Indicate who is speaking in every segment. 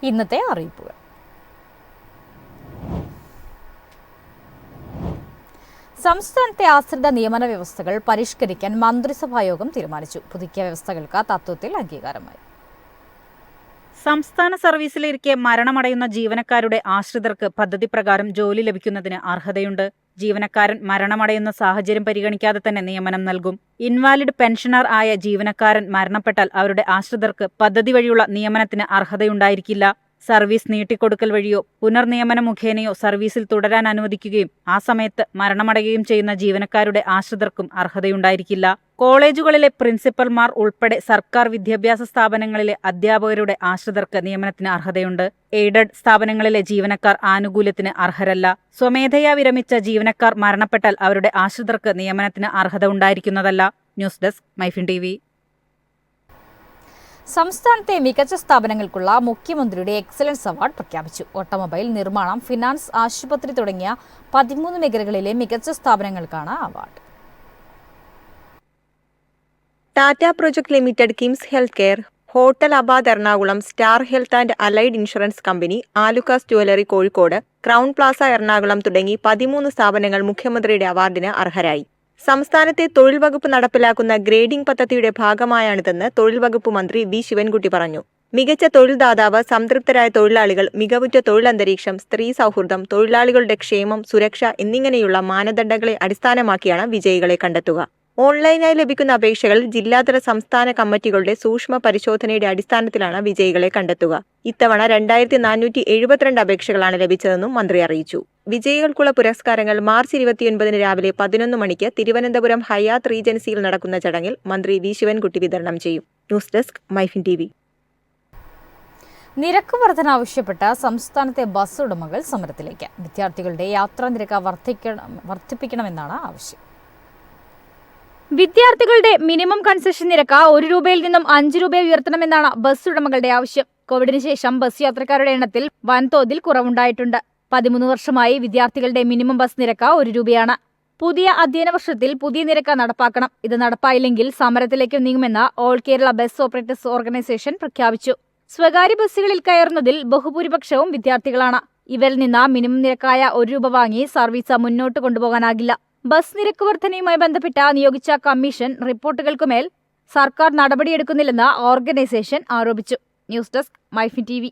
Speaker 1: ഇന്നത്തെ അറിയിപ്പുകൾ. സംസ്ഥാനത്തെ ആശ്രിത നിയമന വ്യവസ്ഥകൾ പരിഷ്കരിക്കാൻ മന്ത്രിസഭായോഗം തീരുമാനിച്ചു. പുതുക്കിയ വ്യവസ്ഥകൾക്ക് തത്വത്തിൽ അംഗീകാരമായി.
Speaker 2: സംസ്ഥാന സർവീസിലിരിക്കെ മരണമടയുന്ന ജീവനക്കാരുടെ ആശ്രിതർക്ക് പദ്ധതി പ്രകാരം ജോലി ലഭിക്കുന്നതിന് അർഹതയുണ്ട്. ജീവനക്കാരൻ മരണമടയുന്ന സാഹചര്യം പരിഗണിക്കാതെ തന്നെ നിയമനം നൽകും. ഇൻവാലിഡ് പെൻഷനർ ആയ ജീവനക്കാരൻ മരണപ്പെട്ടാൽ അവരുടെ ആശ്രിതർക്ക് പദ്ധതി വഴിയുള്ള നിയമനത്തിന് അർഹതയുണ്ടായിരിക്കില്ല. സർവീസ് നീട്ടിക്കൊടുക്കൽ വഴിയോ പുനർനിയമനം മുഖേനയോ സർവീസിൽ തുടരാൻ അനുവദിക്കുകയും ആ സമയത്ത് മരണമടയുകയും ചെയ്യുന്ന ജീവനക്കാരുടെ ആശ്രിതർക്കും അർഹതയുണ്ടായിരിക്കില്ല. കോളേജുകളിലെ പ്രിൻസിപ്പൽമാർ ഉൾപ്പെടെ സർക്കാർ വിദ്യാഭ്യാസ സ്ഥാപനങ്ങളിലെ അധ്യാപകരുടെ ആശ്രിതർക്ക് നിയമനത്തിന് അർഹതയുണ്ട്. എയ്ഡഡ് സ്ഥാപനങ്ങളിലെ ജീവനക്കാർ ആനുകൂല്യത്തിന് അർഹരല്ല. സ്വമേധയാ വിരമിച്ച ജീവനക്കാർ മരണപ്പെട്ടാൽ അവരുടെ ആശ്രിതർക്ക് നിയമനത്തിന് അർഹത ഉണ്ടായിരിക്കുന്നതല്ല. News desk Myfin TV.
Speaker 1: സംസ്ഥാനത്തെ മികച്ച സ്ഥാപനങ്ങൾക്കുള്ള മുഖ്യമന്ത്രിയുടെ എക്സലൻസ് അവാർഡ് പ്രഖ്യാപിച്ചു. ഓട്ടോമൊബൈൽ, നിർമ്മാണം, ഫിനാൻസ്, ആശുപത്രി തുടങ്ങിയ 13 മേഖലകളിലെ മികച്ച സ്ഥാപനങ്ങൾക്കാണ് അവാർഡ്.
Speaker 3: Tata project limited, KIMS health care, hotel Abad Ernakulam, star health and allied insurance company, Alukkas jewellery Kozhikode, Crowne Plaza Ernakulam തുടങ്ങി 13 സ്ഥാപനങ്ങൾ മുഖ്യമന്ത്രിയുടെ അവാർഡിന് അർഹരായി. സംസ്ഥാനത്തെ തൊഴിൽ വകുപ്പ് നടപ്പിലാക്കുന്ന ഗ്രേഡിംഗ് പദ്ധതിയുടെ ഭാഗമായാണിതെന്ന് തൊഴിൽ വകുപ്പ് മന്ത്രി വി ശിവൻകുട്ടി പറഞ്ഞു. മികച്ച തൊഴിൽദാതാവ്, സംതൃപ്തരായ തൊഴിലാളികൾ, മികവുറ്റ തൊഴിലന്തരീക്ഷം, സ്ത്രീ സൗഹൃദം, തൊഴിലാളികളുടെ ക്ഷേമം, സുരക്ഷ എന്നിങ്ങനെയുള്ള മാനദണ്ഡങ്ങളെ അടിസ്ഥാനമാക്കിയാണ് വിജയികളെ കണ്ടെത്തുക. ഓൺലൈനായി ലഭിക്കുന്ന അപേക്ഷകൾ ജില്ലാതല സംസ്ഥാന കമ്മിറ്റികളുടെ സൂക്ഷ്മ പരിശോധനയുടെ അടിസ്ഥാനത്തിലാണ് വിജയികളെ കണ്ടെത്തുക. ഇത്തവണ 2472 അപേക്ഷകളാണ് ലഭിച്ചതെന്നും മന്ത്രി അറിയിച്ചു. വിജയികൾക്കുള്ള പുരസ്കാരങ്ങൾ മാർച്ച് 29 രാവിലെ 11 മണിക്ക് തിരുവനന്തപുരം ഹയാത്ത് റീജൻസിയിൽ നടക്കുന്ന ചടങ്ങിൽ മന്ത്രി വി ശിവൻകുട്ടി വിതരണം ചെയ്യും. News desk Myfin TV.
Speaker 1: നിരക്ക് വർധന ആവശ്യപ്പെട്ട് സംസ്ഥാനത്തെ ബസ് ഉടമകൾ സമരത്തിലേക്ക്. വിദ്യാർത്ഥികളുടെ യാത്രാ നിരക്ക് വർദ്ധിപ്പിക്കണമെന്നാണ് ആവശ്യം.
Speaker 4: വിദ്യാർത്ഥികളുടെ മിനിമം കൺസെഷൻ നിരക്ക് 1 രൂപയിൽ നിന്നും 5 രൂപ ഉയർത്തണമെന്നാണ് ബസ് ഉടമകളുടെ ആവശ്യം. കോവിഡിന് ശേഷം ബസ് യാത്രക്കാരുടെ എണ്ണത്തിൽ വൻതോതിൽ കുറവുണ്ടായിട്ടുണ്ട്. 13 വർഷമായി വിദ്യാർത്ഥികളുടെ മിനിമം ബസ് നിരക്ക് 1 രൂപയാണ്. പുതിയ അധ്യയന വർഷത്തിൽ പുതിയ നിരക്ക് നടപ്പാക്കണം. ഇത് നടപ്പായില്ലെങ്കിൽ സമരത്തിലേക്ക് നീങ്ങുമെന്ന് all Kerala bus operators organisation പ്രഖ്യാപിച്ചു. സ്വകാര്യ ബസ്സുകളിൽ കയറുന്നതിൽ ബഹുഭൂരിപക്ഷവും വിദ്യാർത്ഥികളാണ്. ഇവരിൽ നിന്ന് മിനിമം നിരക്കായ 1 രൂപ വാങ്ങി സർവീസ് മുന്നോട്ട് കൊണ്ടുപോകാനാകില്ല. ബസ് നിരക്ക് വർധനയുമായി ബന്ധപ്പെട്ട നിയോഗിച്ച കമ്മീഷൻ റിപ്പോർട്ടുകൾക്കുമേൽ സർക്കാർ നടപടിയെടുക്കുന്നില്ലെന്ന് ഓർഗനൈസേഷൻ ആരോപിച്ചു. News desk Myfin TV.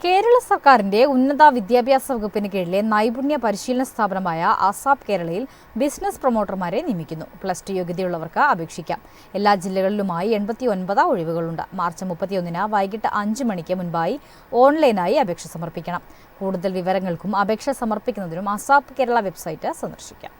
Speaker 1: Kerala സർക്കാരിന്റെ ഉന്നത വിദ്യാഭ്യാസ വകുപ്പിന് കീഴിലെ നൈപുണ്യ പരിശീലന സ്ഥാപനമായ അസാപ് കേരളയിൽ ബിസിനസ് പ്രൊമോട്ടർമാരെ നിയമിക്കുന്നു. +2 യോഗ്യതയുള്ളവർക്ക് അപേക്ഷിക്കാം. എല്ലാ ജില്ലകളിലുമായി 89 ഒഴിവുകളുണ്ട്. മാർച്ച് 31 വൈകിട്ട് 5 മണിക്ക് മുൻപായി ഓൺലൈനായി അപേക്ഷ സമർപ്പിക്കണം. കൂടുതൽ വിവരങ്ങൾക്കും അപേക്ഷ സമർപ്പിക്കുന്നതിനും അസാപ് കേരള വെബ്സൈറ്റ് സന്ദർശിക്കാം.